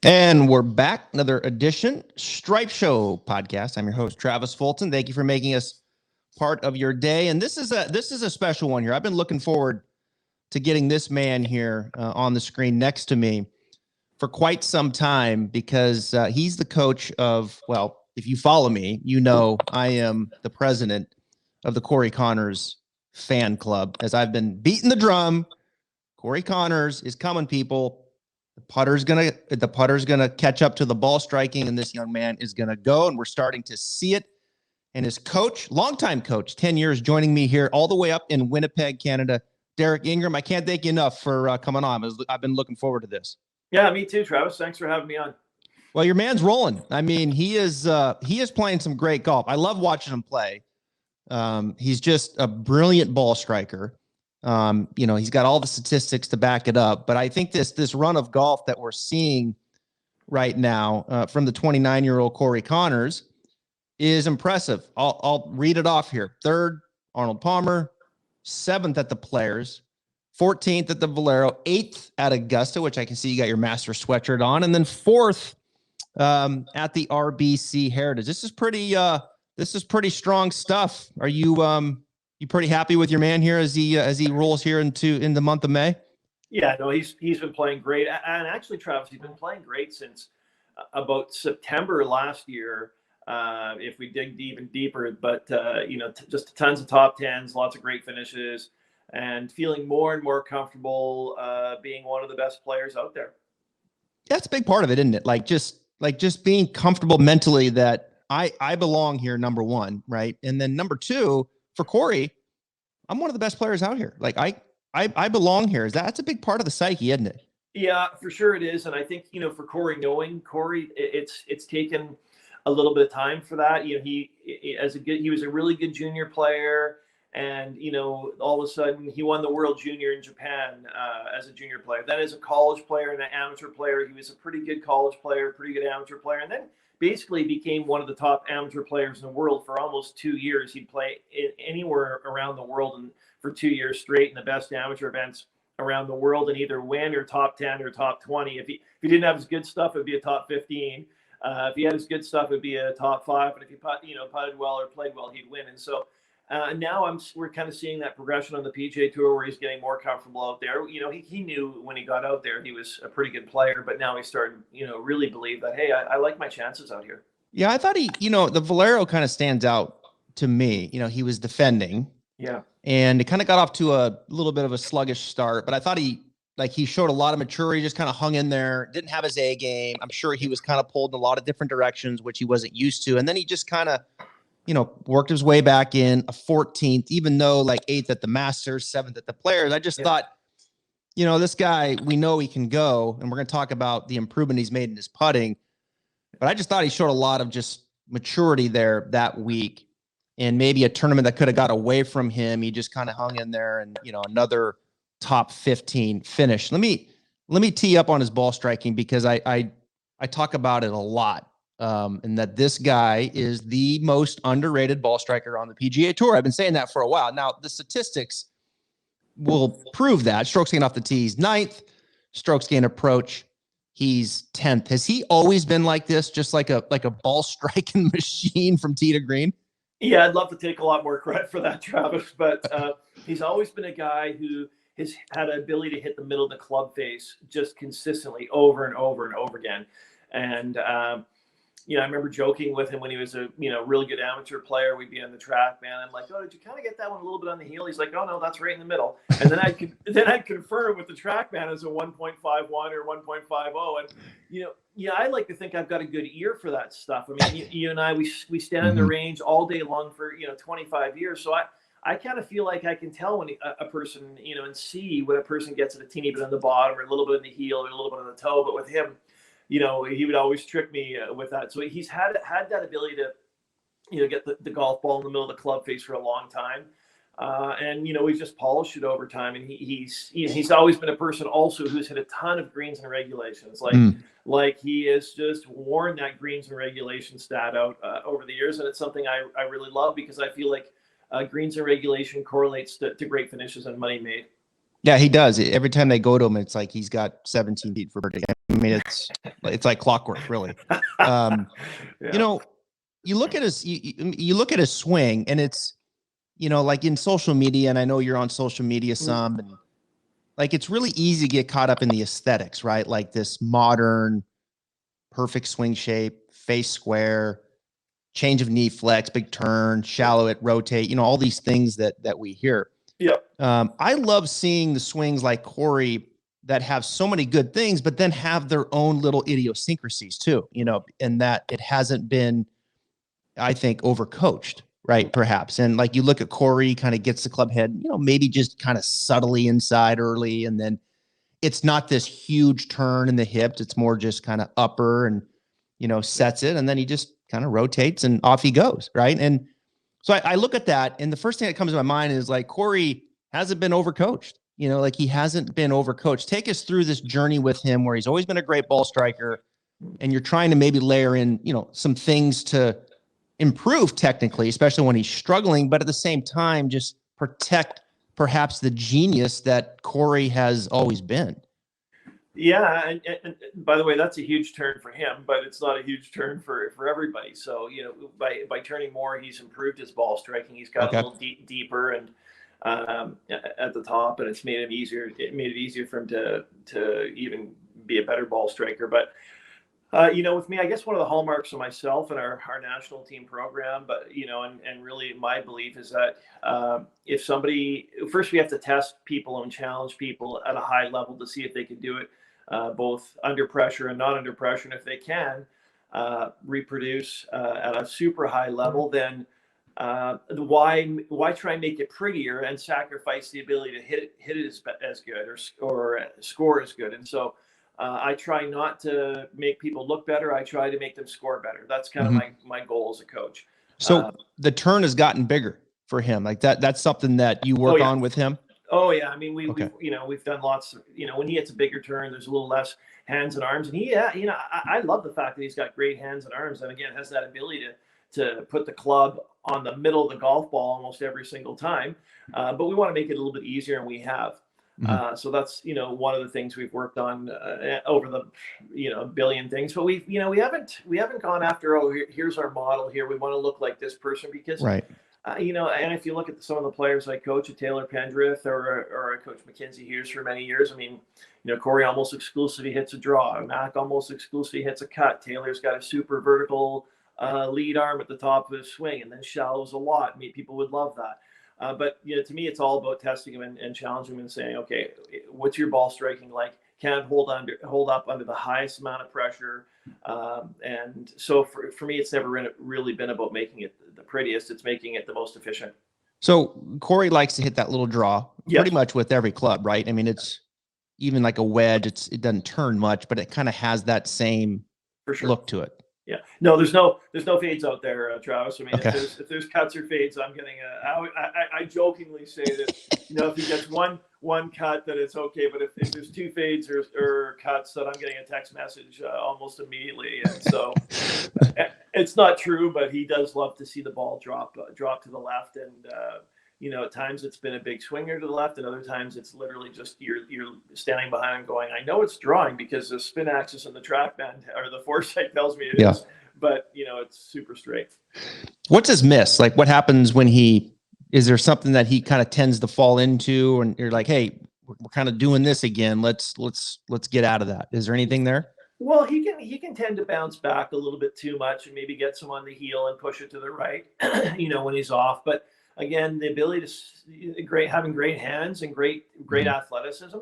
And we're back. Another edition, Stripe Show podcast. I'm your host, Travis Fulton. Thank you for making us part of your day. And this is a special one here. I've been looking forward to getting this man here on the screen next to me for quite some time because he's the coach of, well, if you follow me, you know I am the president of the Corey Connors fan club. As I've been beating the drum, Corey Connors is coming, people. The putter's gonna catch up to the ball striking, and this young man is gonna go, and we're starting to see it. And his coach, longtime coach, 10 years, joining me here all the way up in Winnipeg, Canada, Derek Ingram. I can't thank you enough for coming on. I've been looking forward to this. Yeah, me too, Travis. Thanks for having me on. Well, your man's rolling. I mean, he is playing some great golf. I love watching him play. He's just a brilliant ball striker. He's got all the statistics to back it up, but I think this run of golf that we're seeing right now from the 29-year-old Corey Connors is impressive. I'll read it off here. 3rd, Arnold Palmer. 7th at the Players. 14th at the Valero. 8th at Augusta, which I can see you got your master sweatshirt on, and then 4th at the RBC Heritage. This is pretty strong stuff. Are you pretty happy with your man here as he rolls here in the month of May? Yeah, no, he's been playing great, and actually, Travis, he's been playing great since about September last year. If we dig even deeper, but just tons of top tens, lots of great finishes, and feeling more and more comfortable being one of the best players out there. That's a big part of it, isn't it? Like just being comfortable mentally that I belong here. Number one, right, and then number two. For Corey, I'm one of the best players out here. Like I belong here. That's a big part of the psyche, isn't it? Yeah, for sure it is. And I think, for Corey, knowing Corey, it's taken a little bit of time for that. He was a really good junior player, and all of a sudden he won the World Junior in Japan as a junior player. Then as a college player and an amateur player, he was a pretty good college player, pretty good amateur player, and then basically became one of the top amateur players in the world for almost 2 years. He'd play anywhere around the world and for 2 years straight in the best amateur events around the world and either win or top 10 or top 20. If he didn't have his good stuff, it'd be a top 15. If he had his good stuff, it'd be a top 5. But if he putted well or played well, he'd win. And so now we're kind of seeing that progression on the PGA Tour where he's getting more comfortable out there. He knew when he got out there he was a pretty good player, but now he's starting, really believe that, hey, I like my chances out here. Yeah, I thought the Valero kind of stands out to me. He was defending. Yeah. And it kind of got off to a little bit of a sluggish start, but I thought he showed a lot of maturity, just kind of hung in there, didn't have his A game. I'm sure he was kind of pulled in a lot of different directions, which he wasn't used to. And then he just kind of worked his way back in a 14th, even though 8th at the Masters, 7th at the Players. I just thought, this guy, we know he can go, and we're going to talk about the improvement he's made in his putting. But I just thought he showed a lot of just maturity there that week, and maybe a tournament that could have got away from him. He just kind of hung in there, and another top 15 finish. Let me tee up on his ball striking because I talk about it a lot. And that this guy is the most underrated ball striker on the PGA Tour. I've been saying that for a while. Now, the statistics will prove that. Strokes gained off the tee, he's 9th. Strokes gained approach, he's 10th. Has he always been like this, just like a ball striking machine from tee to green? Yeah, I'd love to take a lot more credit for that, Travis. But he's always been a guy who has had an ability to hit the middle of the club face just consistently over and over and over again. And I remember joking with him when he was a, really good amateur player. We'd be on the track, man. I'm like, oh, did you kind of get that one a little bit on the heel? He's like, oh, no, that's right in the middle. And then I'd confirm with the track man as a 1.51 or 1.50. And, I like to think I've got a good ear for that stuff. I mean, you and I, we stand in the range all day long for, 25 years. So I kind of feel like I can tell when a person, and see when a person gets at a teeny bit on the bottom or a little bit in the heel or a little bit on the toe. But with him, he would always trick me with that. So he's had that ability to, get the golf ball in the middle of the club face for a long time. And we've just polished it over time. And he's always been a person also who's hit a ton of greens and regulations. Like he has just worn that greens and regulation stat out over the years. And it's something I really love because I feel like greens and regulation correlates to great finishes and money made. Yeah, he does. Every time they go to him, it's like he's got 17 feet for birdie. I mean, it's like clockwork, really. Um, Yeah. you know, you look at you look at his swing, and it's, like in social media, and I know you're on social media some, and like it's really easy to get caught up in the aesthetics, right? Like this modern, perfect swing shape, face square, change of knee flex, big turn, shallow it, rotate, all these things that we hear. Yeah. I love seeing the swings like Corey that have so many good things, but then have their own little idiosyncrasies too, and that it hasn't been, I think, overcoached, right? Perhaps. And like you look at Corey, kind of gets the club head, maybe just kind of subtly inside early. And then it's not this huge turn in the hips. It's more just kind of upper and, sets it. And then he just kind of rotates and off he goes. Right. And so I look at that. And the first thing that comes to my mind is like, Corey hasn't been overcoached, like he hasn't been overcoached. Take us through this journey with him where he's always been a great ball striker. And you're trying to maybe layer in, some things to improve technically, especially when he's struggling, but at the same time, just protect perhaps the genius that Corey has always been. Yeah, and by the way, that's a huge turn for him, but it's not a huge turn for everybody. So by turning more, he's improved his ball striking. He's got a little deeper and at the top, and it's made him easier. It made it easier for him to even be a better ball striker. But with me, I guess one of the hallmarks of myself and our national team program, but and really my belief is that if somebody, first we have to test people and challenge people at a high level to see if they can do it, both under pressure and not under pressure. And if they can reproduce at a super high level, then why try and make it prettier and sacrifice the ability to hit it as good or score as good? And so I try not to make people look better. I try to make them score better. That's kind of my goal as a coach. So the turn has gotten bigger for him. Like that's something that you work on with him. Oh yeah. I mean, we've done lots of, when he hits a bigger turn, there's a little less hands and arms, and I love the fact that he's got great hands and arms. And again, has that ability to put the club on the middle of the golf ball almost every single time. But we want to make it a little bit easier, and we have. So that's, one of the things we've worked on over the, billion things, but we haven't gone after, here's our model here. We want to look like this person because, right. And if you look at some of the players I coach, Taylor Penrith or I coach McKenzie Hughes for many years. I mean, Corey almost exclusively hits a draw. Mac almost exclusively hits a cut. Taylor's got a super vertical lead arm at the top of his swing, and then shallows a lot. I mean, people would love that. But to me, it's all about testing him and challenging him and saying, okay, what's your ball striking like? Can it hold up under the highest amount of pressure? And so for me, it's never really been about making it the prettiest. It's making it the most efficient. So Corey likes to hit that little draw pretty much with every club, right? I mean, it's even like a wedge. It doesn't turn much, but it kind of has that same look to it. Yeah, no, there's no fades out there, Travis. I mean, if there's cuts or fades, I'm getting I jokingly say that, if he gets one cut, that it's okay. But if there's two fades or cuts, that I'm getting a text message almost immediately. And so it's not true, but he does love to see the ball drop to the left. And, at times it's been a big swinger to the left, and other times it's literally just you're standing behind him going, I know it's drawing because the spin axis and the track band or the foresight tells me it is, but it's super straight. What's his miss? Like what happens when is there something that he kind of tends to fall into, and you're like, hey, we're kind of doing this again. Let's get out of that. Is there anything there? Well, he can tend to bounce back a little bit too much and maybe get some on the heel and push it to the right, when he's off. But again, the ability to having great hands and great athleticism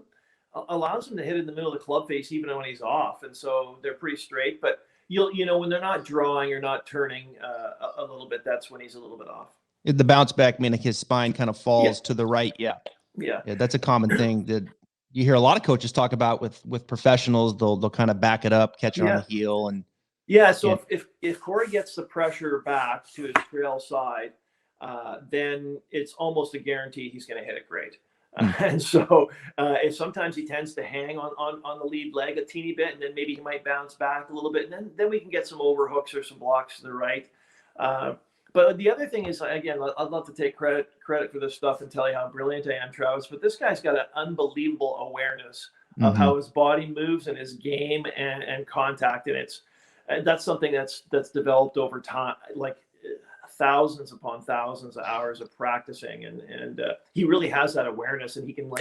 allows him to hit in the middle of the club face even when he's off, and so they're pretty straight. But when they're not drawing or not turning a little bit, that's when he's a little bit off. The bounce back, meaning his spine kind of falls to the right. Yeah, that's a common thing that you hear a lot of coaches talk about with professionals. They'll kind of back it up, catch it on the heel, and So if Corey gets the pressure back to his trail side, then it's almost a guarantee he's going to hit it great. And so if sometimes he tends to hang on the lead leg a teeny bit, and then maybe he might bounce back a little bit, and then we can get some overhooks or some blocks to the right. But But the other thing is, again, I'd love to take credit for this stuff and tell you how brilliant I am, Travis. But this guy's got an unbelievable awareness of how his body moves and his game and contact, and that's something that's developed over time, like thousands upon thousands of hours of practicing, and he really has that awareness, and he can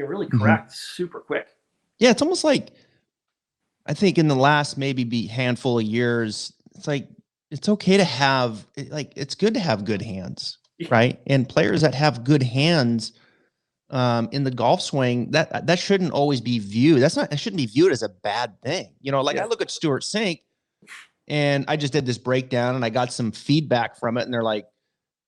really correct super quick. Yeah, it's almost like, I think in the last maybe handful of years, it's like, it's okay to have, like, it's good to have good hands, right? And players that have good hands in the golf swing, that shouldn't always be viewed. It shouldn't be viewed as a bad thing. You know, like I look at Stuart Sink, and I just did this breakdown and I got some feedback from it, and they're like,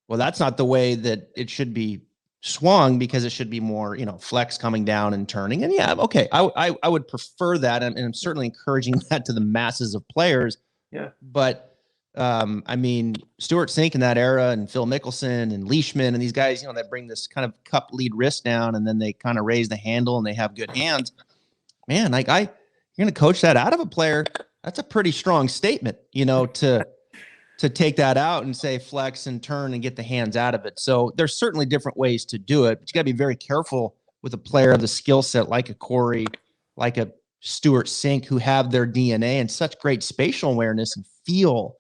well, that's not the way that it should be swung, because it should be more, you know, flex coming down and turning. And yeah, okay, I would prefer that, and I'm certainly encouraging that to the masses of players. Yeah. But I mean, Stuart Sink in that era, and Phil Mickelson and Leishman and these guys, you know, that bring this kind of cup lead wrist down, and then they kind of raise the handle and they have good hands. Man, like you're going to coach that out of a player. That's a pretty strong statement, you know, to take that out and say flex and turn and get the hands out of it. So there's certainly different ways to do it, but you got to be very careful with a player of the skill set like a Corey, like a Stuart Sink, who have their DNA and such great spatial awareness and feel.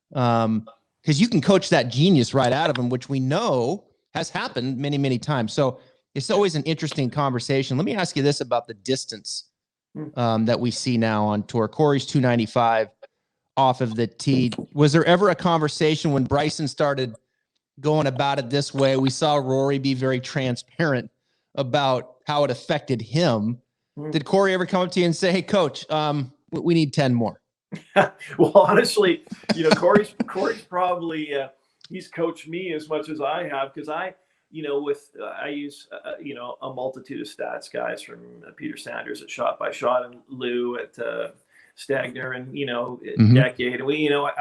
Because you can coach that genius right out of them, which we know has happened many, many times. So it's always an interesting conversation. Let me ask you this about the distance that we see now on tour. Corey's 295 off of the tee. Was there ever a conversation when Bryson started going about it this way? We saw Rory be very transparent about how it affected him. Did Corey ever come up to you and say, hey, coach, we need 10 more? Well, honestly, you know, Corey's probably, he's coached me as much as I have, because I use, you know, a multitude of stats guys, from Peter Sanders at Shot by Shot, and Lou at Stagner, and, you know, Decade, and we, you know,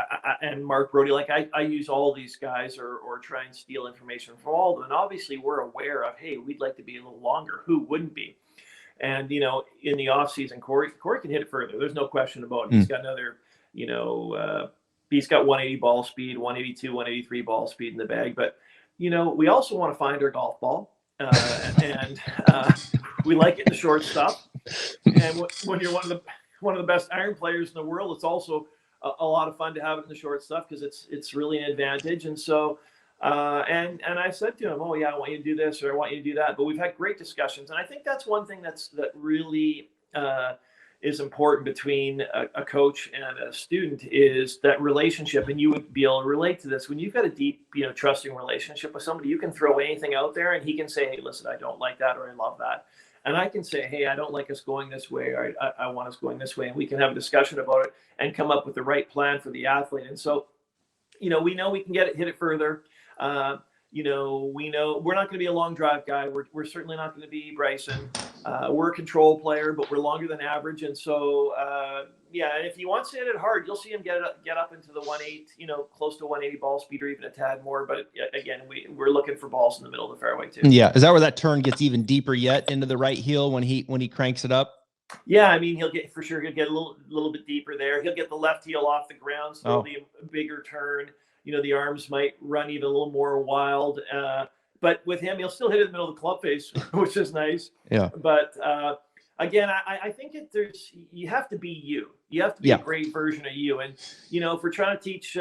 and Mark Brody. Like I use all these guys, or try and steal information from all of them. And obviously we're aware of, hey, we'd like to be a little longer. Who wouldn't be? And, you know, in the off season, Corey can hit it further. There's no question about it. He's got another, you know, he's got 180 ball speed, 182, 183 ball speed in the bag. But, you know, we also want to find our golf ball, and we like it in the short stuff. And when you're one of the best iron players in the world, it's also a lot of fun to have it in the short stuff, because it's really an advantage. And so, and I said to him, oh yeah, I want you to do this, or I want you to do that. But we've had great discussions, and I think that's one thing that really is important between a coach and a student, is that relationship. And you would be able to relate to this when you've got a deep, you know, trusting relationship with somebody. You can throw anything out there, and he can say, hey, listen, I don't like that, or I love that. And I can say, hey, I don't like us going this way, or I want us going this way. And we can have a discussion about it and come up with the right plan for the athlete. And so, you know we can hit it further. You know, we know we're not going to be a long drive guy. We're certainly not going to be Bryson. We're a control player, but we're longer than average. And so, yeah, and if he wants to hit it hard, you'll see him get up into the 180, you know, close to 180 ball speed, or even a tad more. But again, we're looking for balls in the middle of the fairway too. Yeah. Is that where that turn gets even deeper yet into the right heel when he cranks it up? Yeah, I mean, he'll get a little bit deeper there. He'll get the left heel off the ground, so it'll be a bigger turn. You know, the arms might run even a little more wild. But with him, he'll still hit it in the middle of the club face, which is nice. Yeah. But again, I think you have to be you. You have to be a great version of you. And, you know, if we're trying to teach,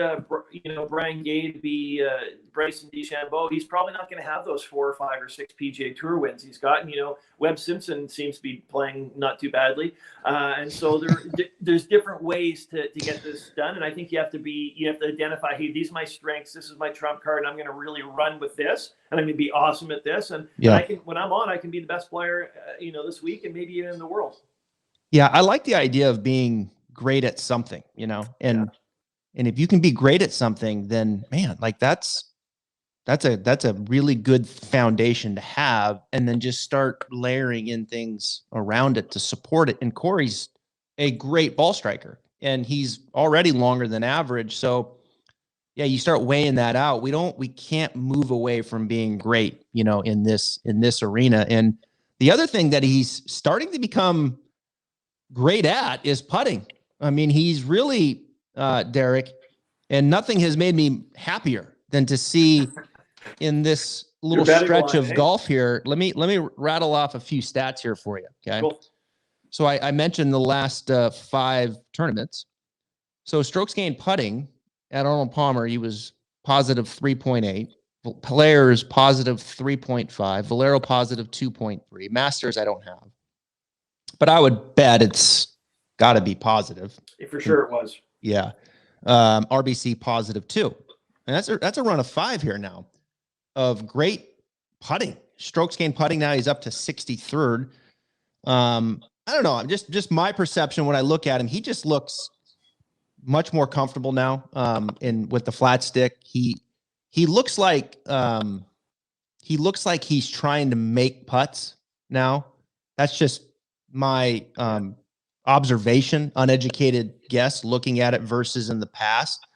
Brian Gay to be Bryson DeChambeau, he's probably not going to have those 4 or 5 or 6 PGA Tour wins he's gotten. You know, Webb Simpson seems to be playing not too badly. And so there's different ways to get this done. And I think you have to identify, hey, these are my strengths. This is my trump card. And I'm going to really run with this. And I'm going to be awesome at this. And when I'm on, I can be the best player, this week, and maybe even in the world. Yeah. I like the idea of being great at something, and if you can be great at something, then man, like that's a really good foundation to have, and then just start layering in things around it to support it. And Corey's a great ball striker, and he's already longer than average. So yeah, you start weighing that out. We can't move away from being great, in this arena. And the other thing that he's starting to become great at is putting. I mean, he's really, Derek, and nothing has made me happier than to see in this little stretch of golf here. Let me rattle off a few stats here for you. Okay. Cool. So I mentioned the last 5 tournaments. So strokes gained putting at Arnold Palmer, he was positive 3.8. Players positive 3.5. Valero positive 2.3. Masters I don't have, but I would bet it's got to be positive. For sure it was. Yeah. RBC positive 2. And that's a run of 5 here now of great putting. Strokes gained putting now, he's up to 63rd. I don't know. Just my perception when I look at him, he just looks much more comfortable now. With the flat stick, he looks like he's trying to make putts now. That's just my observation, uneducated guess, looking at it versus in the past.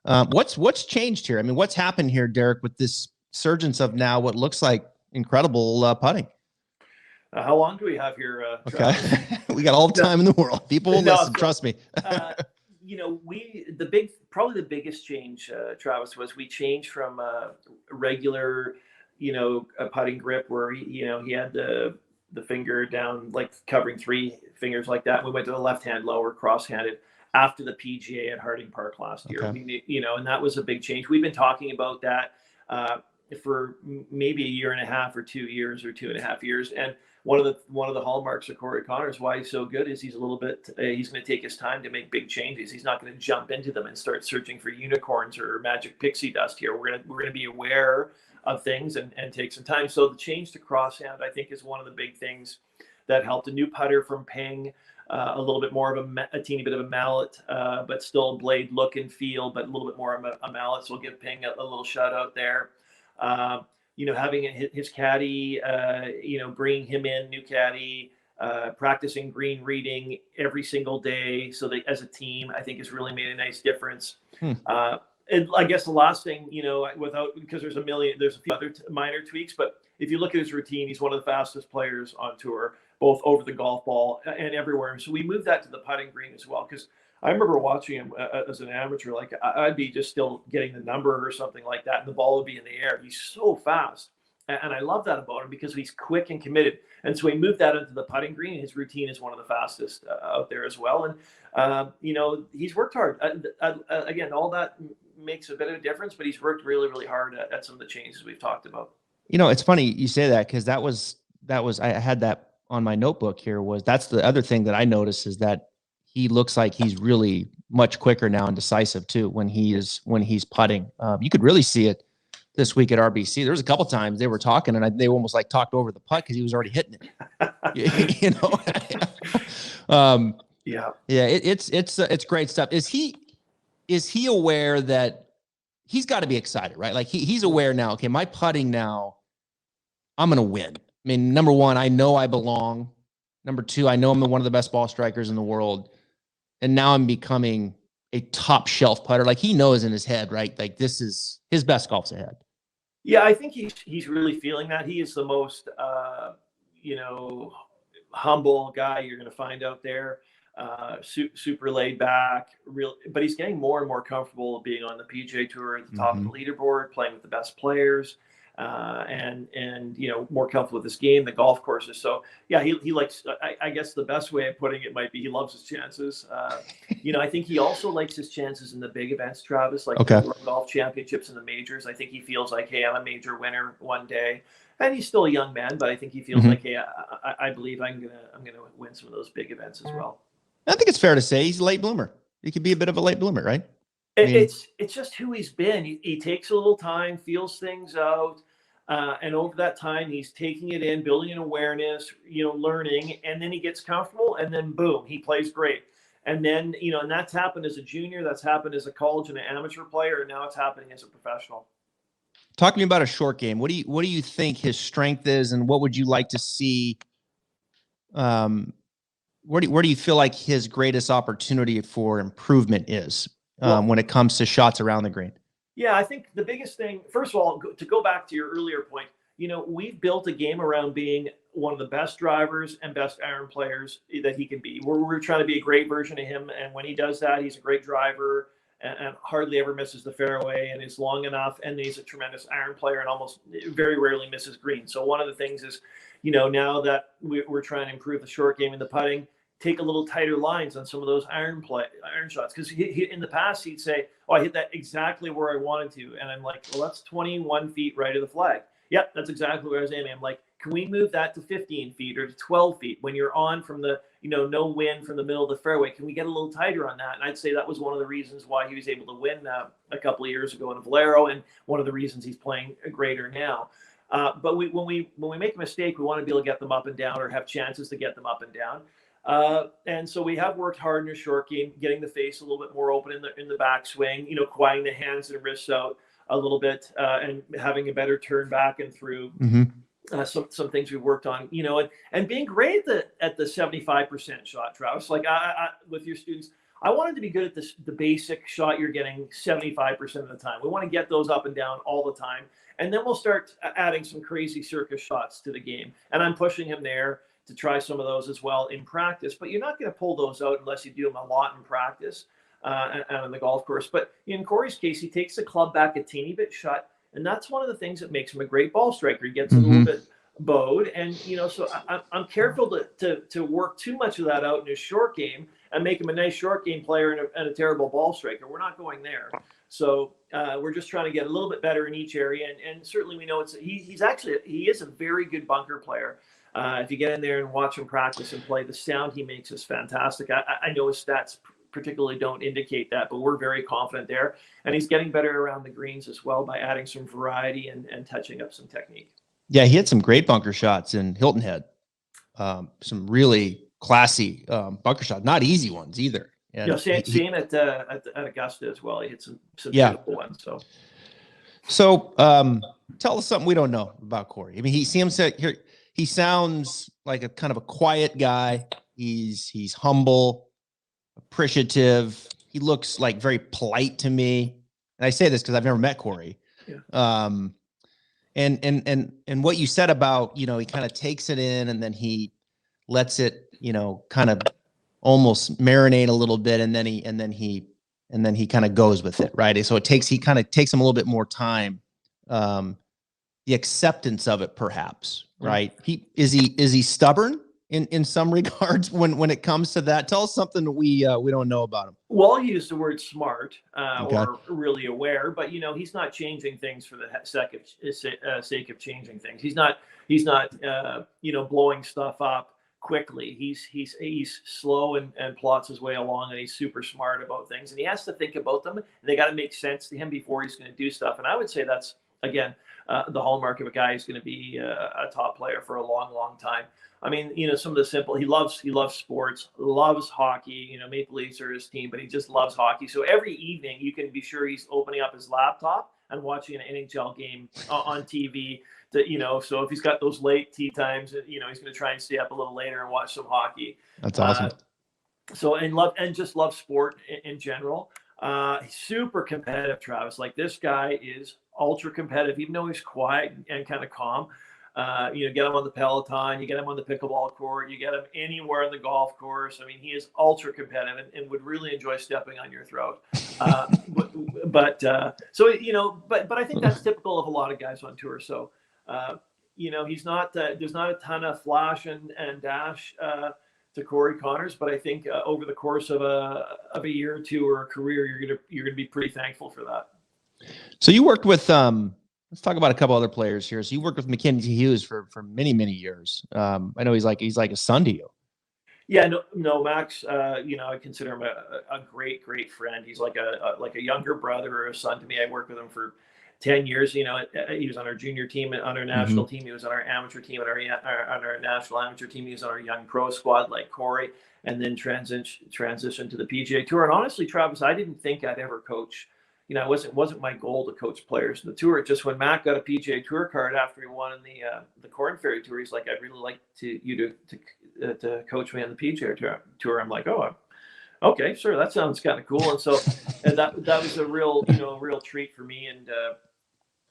What's changed here? I mean, what's happened here, Derek, with this surgence of now what looks like incredible putting? How long do we have here? Okay. We got all the time in the world. People will listen. Trust me. Probably the biggest change, Travis, was we changed from a regular, a putting grip where he had the finger down, like covering 3 fingers like that. We went to the left hand lower, cross-handed after the PGA at Harding Park last year. Okay. And that was a big change. We've been talking about that for maybe a year and a half or 2 years or 2.5 years. And one of the hallmarks of Corey Connors, why he's so good, is he's a little bit. He's going to take his time to make big changes. He's not going to jump into them and start searching for unicorns or magic pixie dust here. We're going to be aware of things and take some time. So the change to crosshand, I think, is one of the big things that helped. A new putter from Ping, a little bit more of a teeny bit of a mallet, but still blade look and feel, but a little bit more of a mallet. So we'll give Ping a little shout out there. Having his caddy, bringing him in, new caddy, practicing green reading every single day. So that as a team, I think has really made a nice difference. And I guess the last thing, because there's a few other minor tweaks, but if you look at his routine, he's one of the fastest players on tour, both over the golf ball and everywhere. So we moved that to the putting green as well, because I remember watching him as an amateur. Like I'd be just still getting the number or something like that, and the ball would be in the air. He's so fast, and I love that about him because he's quick and committed. And so we moved that into the putting green. His routine is one of the fastest out there as well. And he's worked hard. Again, all that makes a bit of a difference, but he's worked really, really hard at some of the changes we've talked about. It's funny you say that, because that was I had that on my notebook here. That's the other thing that I noticed, is that he looks like he's really much quicker now and decisive too when he's putting. You could really see it this week at RBC. There was a couple times they were talking and they almost like talked over the putt because he was already hitting it. It's great stuff. Is he aware that he's got to be excited, right? Like he's aware now. Okay, my putting now, I'm gonna win. I mean, number one, I know I belong. Number two, I know I'm one of the best ball strikers in the world. And now I'm becoming a top shelf putter. Like he knows in his head, right? Like this is his best golf's ahead. Yeah, I think he's really feeling that. He is the most, humble guy you're going to find out there. Super laid back, but he's getting more and more comfortable being on the PGA Tour at the top of the leaderboard, playing with the best players. And more comfortable with this game, the golf courses. So yeah, he likes, I guess the best way of putting it might be he loves his chances. I think he also likes his chances in the big events, Travis, like the golf championships and the majors. I think he feels like, hey, I'm a major winner one day. And he's still a young man, but I think he feels like, hey, I believe I'm gonna win some of those big events as well. I think it's fair to say he's a late bloomer. He could be a bit of a late bloomer, right? It's just who he's been. He takes a little time, feels things out. And over that time, he's taking it in, building an awareness, learning, and then he gets comfortable, and then boom, he plays great. And then, and that's happened as a junior, that's happened as a college and an amateur player, and now it's happening as a professional. Talk to me about a short game. What do you think his strength is, and what would you like to see? Where do you feel like his greatest opportunity for improvement is when it comes to shots around the green? Yeah, I think the biggest thing, first of all, to go back to your earlier point, we've built a game around being one of the best drivers and best iron players that he can be. We're trying to be a great version of him. And when he does that, he's a great driver. and hardly ever misses the fairway and is long enough. And he's a tremendous iron player and almost very rarely misses green. So one of the things is, now that we're trying to improve the short game and the putting, take a little tighter lines on some of those iron shots. Because he in the past, he'd say, oh, I hit that exactly where I wanted to. And I'm like, well, that's 21 feet right of the flag. Yep, that's exactly where I was aiming. I'm like, can we move that to 15 feet or to 12 feet when you're on from the, no wind from the middle of the fairway? Can we get a little tighter on that? And I'd say that was one of the reasons why he was able to win a couple of years ago in Valero, and one of the reasons he's playing greater now. But when we make a mistake, we want to be able to get them up and down, or have chances to get them up and down. And so we have worked hard in the short game, getting the face a little bit more open in the backswing, quieting the hands and wrists out a little bit, and having a better turn back and through. Mm-hmm. Some things we've worked on, and being great at the 75% shot, Travis. Like I with your students, I wanted to be good at the basic shot you're getting 75% of the time. We want to get those up and down all the time. And then we'll start adding some crazy circus shots to the game. And I'm pushing him there to try some of those as well in practice. But you're not going to pull those out unless you do them a lot in practice and on the golf course. But in Corey's case, he takes the club back a teeny bit shut. And that's one of the things that makes him a great ball striker. He gets a little bit bowed. And, so I'm careful to work too much of that out in his short game and make him a nice short game player and a terrible ball striker. We're not going there. So we're just trying to get a little bit better in each area. And certainly we know he is a very good bunker player. If you get in there and watch him practice and play, the sound he makes is fantastic. I know his stats particularly don't indicate that, but we're very confident there. And he's getting better around the greens as well by adding some variety and touching up some technique. Yeah, he had some great bunker shots in Hilton Head. Some really classy bunker shots, not easy ones either. And same at Augusta as well. He hit some beautiful ones. So tell us something we don't know about Corey. I mean, he sounds like a kind of a quiet guy. He's humble, appreciative. He looks like very polite to me. And I say this because I've never met Corey. Yeah. And what you said about, he kind of takes it in and then he lets it, kind of almost marinate a little bit. And then he kind of goes with it. Right. So he kind of takes him a little bit more time. The acceptance of it, perhaps. Right. Is he stubborn in some regards when it comes to that? Tell us something we don't know about him. Well, he used the word smart or really aware, but he's not changing things for the sake of changing things. He's not blowing stuff up quickly. He's slow and plots his way along, and he's super smart about things, and he has to think about them. And they got to make sense to him before he's going to do stuff. And I would say that's again the hallmark of a guy who's going to be a top player for a long, long time. I mean, some of the simple, he loves sports, loves hockey, Maple Leafs are his team, but he just loves hockey. So every evening you can be sure he's opening up his laptop and watching an NHL game on TV so if he's got those late tea times, he's going to try and stay up a little later and watch some hockey. That's awesome. Just love sport in general. He's super competitive, Travis. Like, this guy is ultra competitive, even though he's quiet and kind of calm. Get him on the Peloton, you get him on the pickleball court, you get him anywhere on the golf course. I mean, he is ultra competitive and would really enjoy stepping on your throat. But I think that's typical of a lot of guys on tour. So, he's not, there's not a ton of flash and dash to Corey Connors, but I think over the course of a year or two or a career, you're gonna be pretty thankful for that. So you worked with let's talk about a couple other players here. So you worked with McKenzie Hughes for many, many years. I know he's like a son to you. Yeah, no, Max. I consider him a great, great friend. He's like a younger brother or a son to me. I worked with him for 10 years. He was on our junior team, on our national team. He was on our amateur team, on our national amateur team. He was on our young pro squad, like Corey, and then transition to the PGA Tour. And honestly, Travis, I didn't think I'd ever coach. It wasn't my goal to coach players in the tour. Just when Matt got a PGA Tour card after he won in the Corn Ferry Tour, he's like, "I'd really like you to coach me on the PGA Tour." I'm like, "Oh, okay, sure, that sounds kind of cool." And so, and that was a real treat for me. And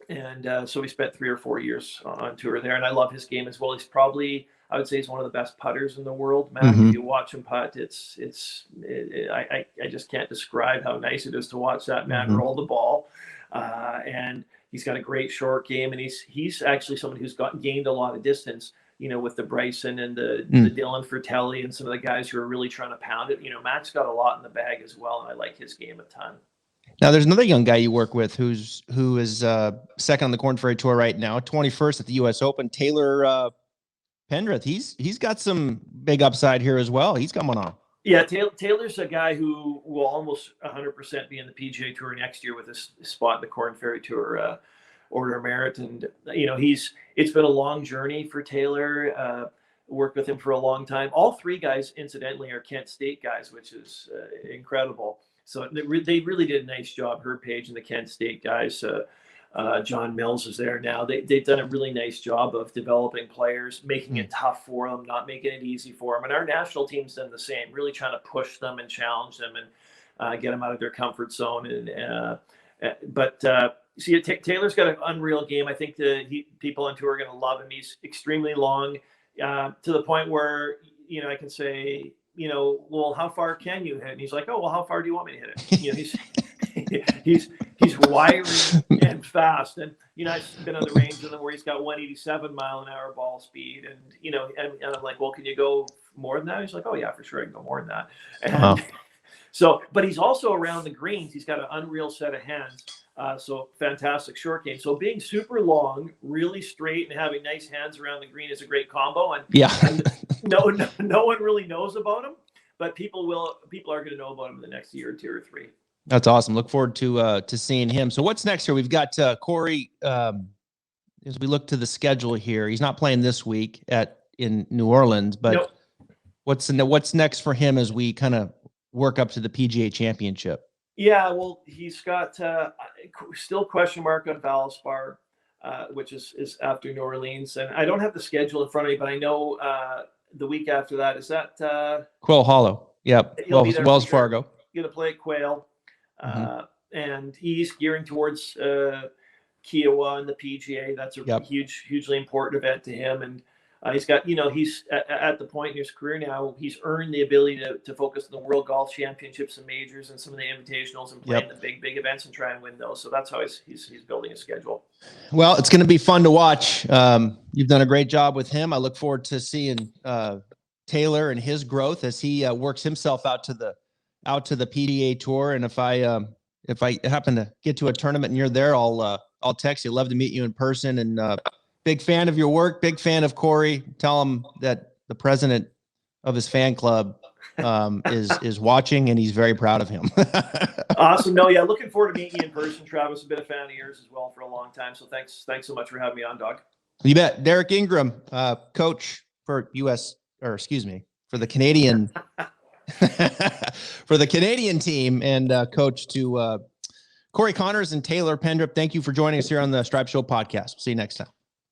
And so we spent 3 or 4 years on tour there, and I love his game as well. He's probably, I would say, he's one of the best putters in the world, Matt. If you watch him putt, I just can't describe how nice it is to watch that man roll the ball. And he's got a great short game, and he's actually someone who's gained a lot of distance, with the Bryson and the Dylan Fratelli and some of the guys who are really trying to pound it. Mac's got a lot in the bag as well, and I like his game a ton. Now, there's another young guy you work with who is second on the Korn Ferry Tour right now, 21st at the U.S. Open. Taylor Penrith. He's got some big upside here as well. He's coming on. Yeah, Taylor's a guy who will almost 100% be in the PGA Tour next year with his spot in the Korn Ferry Tour Order of Merit. And it's been a long journey for Taylor. Worked with him for a long time. All three guys, incidentally, are Kent State guys, which is incredible. So they really did a nice job. Herb Page and the Kent State guys. John Mills is there now. They've done a really nice job of developing players, making it tough for them, not making it easy for them. And our national team's done the same, really trying to push them and challenge them and get them out of their comfort zone. See, Taylor's got an unreal game. I think people on tour are going to love him. He's extremely long, to the point where I can say, well, how far can you hit? And he's like, oh, well, how far do you want me to hit it? He's wiry and fast. And, I've been on the range with him where he's got 187 mile an hour ball speed. And, and I'm like, well, can you go more than that? He's like, oh yeah, for sure I can go more than that. And so, but he's also around the greens. He's got an unreal set of hands. So fantastic short game. So being super long, really straight, and having nice hands around the green is a great combo. And no one really knows about him, but people are going to know about him in the next year or 2 or 3. That's awesome. Look forward to seeing him. So what's next here? We've got Corey. As we look to the schedule here, he's not playing this week in New Orleans, but what's next for him as we kind of work up to the PGA Championship? Yeah, well, he's got still question mark on Valspar, which is after New Orleans, and I don't have the schedule in front of me, but I know the week after that is that Quail Hollow. Yep, Wells Fargo. Going to play at Quail, and he's gearing towards Kiowa and the PGA. That's a hugely important event to him, and he's got, he's at the point in his career now, he's earned the ability to focus on the World Golf Championships and majors and some of the invitationals and playing the big events and try and win those. So that's how he's building a schedule. Well, it's going to be fun to watch. You've done a great job with him. I look forward to seeing Taylor and his growth as he works himself out to the PGA Tour. And if I happen to get to a tournament and you're there, I'll text you. Love to meet you in person. And big fan of your work. Big fan of Corey. Tell him that the president of his fan club is watching, and he's very proud of him. Awesome. No, yeah, looking forward to meeting you in person, Travis. I've been a fan of yours as well for a long time. So thanks so much for having me on, dog. You bet. Derek Ingram, coach for the Canadian for the Canadian team, and coach to Corey Connors and Taylor Pendrith. Thank you for joining us here on the Stripe Show podcast. See you next time.